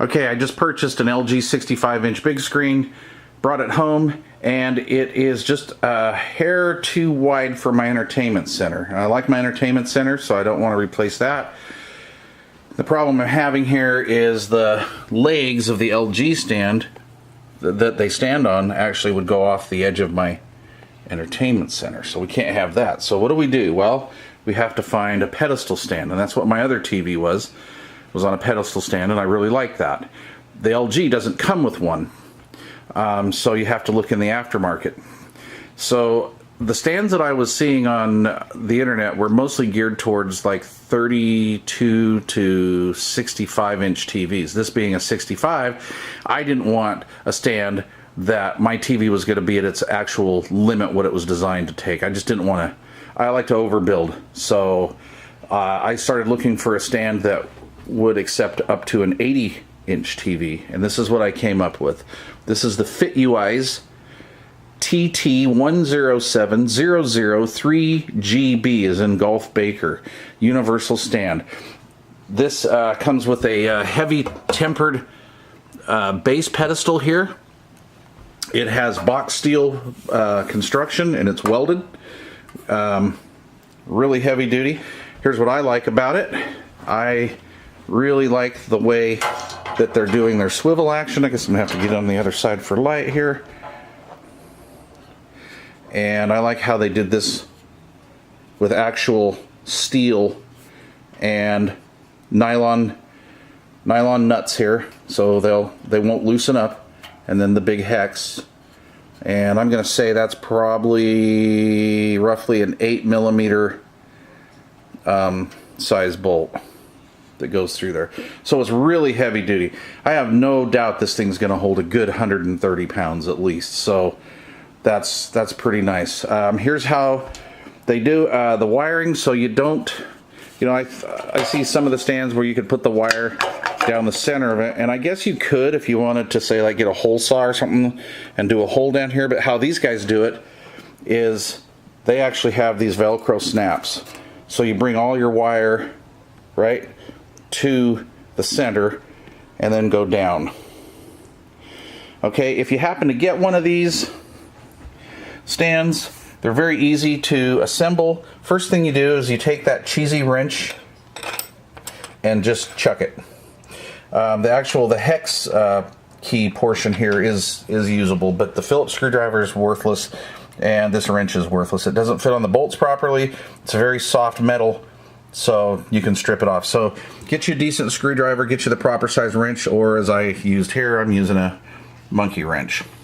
Okay, I just purchased an LG 65-inch big screen, brought it home, and it is just a hair too wide for my entertainment center. And I like my entertainment center, so I don't want to replace that. The problem I'm having here is the legs of the LG stand that they stand on actually would go off the edge of my entertainment center, so we can't have that. So what do? Well, we have to find a pedestal stand, and that's what my other TV was on a pedestal stand, and I really like that. The LG doesn't come with one, so you have to look in the aftermarket. So the stands that I was seeing on the internet were mostly geared towards like 32 to 65-inch TVs. This being a 65, I didn't want a stand that my TV was going to be at its actual limit, what it was designed to take. I just didn't want to. I like to overbuild, so I started looking for a stand that would accept up to an 80-inch TV, and this is what I came up with. This is the FITUEYES FTT107003GB, as in Golf Baker, universal stand. This comes with a heavy tempered base pedestal here. It has box steel construction, and it's welded. Really heavy duty. Here's what I like about it. I really like the way that they're doing their swivel action. I guess I'm gonna have to get on the other side for light here. And I like how they did this with actual steel and nylon nuts here, so they won't loosen up. And then the big hex, and I'm gonna say that's probably roughly an 8mm size bolt that goes through there. So it's really heavy duty. I have no doubt this thing's gonna hold a good 130 pounds at least, so that's pretty nice. Here's how they do the wiring, so you don't, you know, I see some of the stands where you could put the wire down the center of it, and I guess you could if you wanted to, say, like get a hole saw or something and do a hole down here, but how these guys do it is they actually have these Velcro snaps. So you bring all your wire right to the center and then go down. Okay, if you happen to get one of these stands, they're very easy to assemble. First thing you do is you take that cheesy wrench and just chuck it. The hex key portion here is usable, but the Phillips screwdriver is worthless, and this wrench is worthless. It doesn't fit on the bolts properly. It's a very soft metal, so you can strip it off. So get you a decent screwdriver, get you the proper size wrench, or as I used here, I'm using a monkey wrench /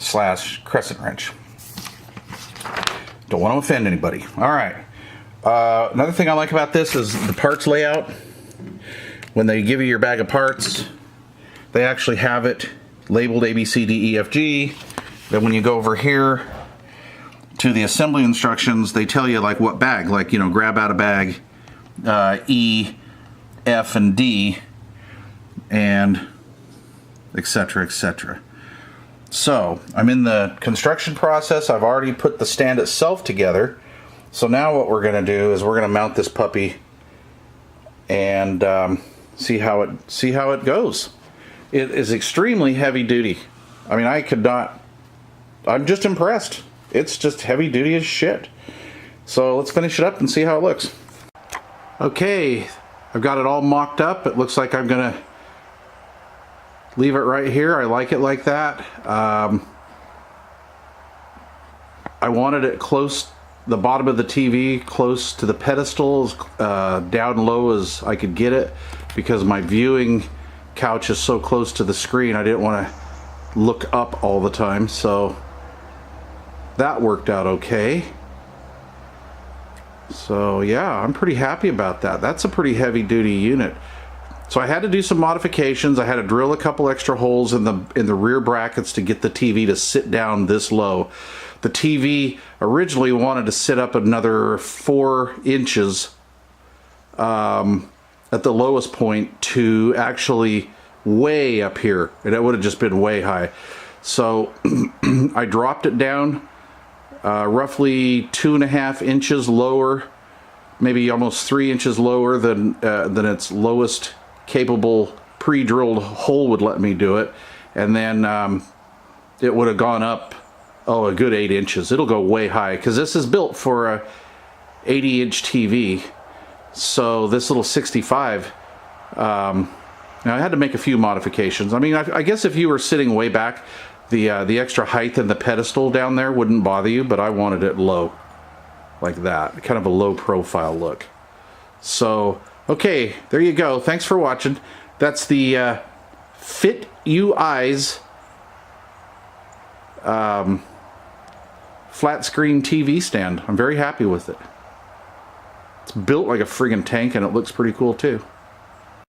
crescent wrench. Don't want to offend anybody. All right. Another thing I like about this is the parts layout. When they give you your bag of parts, they actually have it labeled A, B, C, D, E, F, G. Then when you go over here to the assembly instructions, they tell you like what bag, like, you know, grab out a bag E, F, and D, and etc., etc. So I'm in the construction process. It already put the stand itself together. So now what we're going to do is we're going to mount this puppy and see how it goes. It is extremely heavy duty. I mean, I'm just impressed. It's just heavy duty as shit. So let's finish it up and see how it looks. Okay, I've got it all mocked up. It looks like I'm gonna leave it right here. I like it like that. I wanted it close, the bottom of the TV close to the pedestal, down low as I could get it, because my viewing couch is so close to the screen. I didn't want to look up all the time, so that worked out okay. So yeah, I'm pretty happy about that. That's a pretty heavy duty unit. So I had to do some modifications. I had to drill a couple extra holes in the rear brackets to get the TV to sit down this low. The TV originally wanted to sit up another 4 inches at the lowest point to actually way up here, and it would have just been way high. So I dropped it down roughly 2.5 inches lower, maybe almost 3 inches lower than its lowest capable pre-drilled hole would let me do it, and then it would have gone up, oh, a good 8 inches. It'll go way high, because this is built for a 80-inch TV. So this little 65, now I had to make a few modifications. I mean, I guess if you were sitting way back, the extra height in the pedestal down there wouldn't bother you, but I wanted it low, like that, kind of a low profile look. So, okay, there you go. Thanks for watching. That's the FITUEYES flat screen TV stand. I'm very happy with it. It's built like a friggin' tank, and it looks pretty cool too.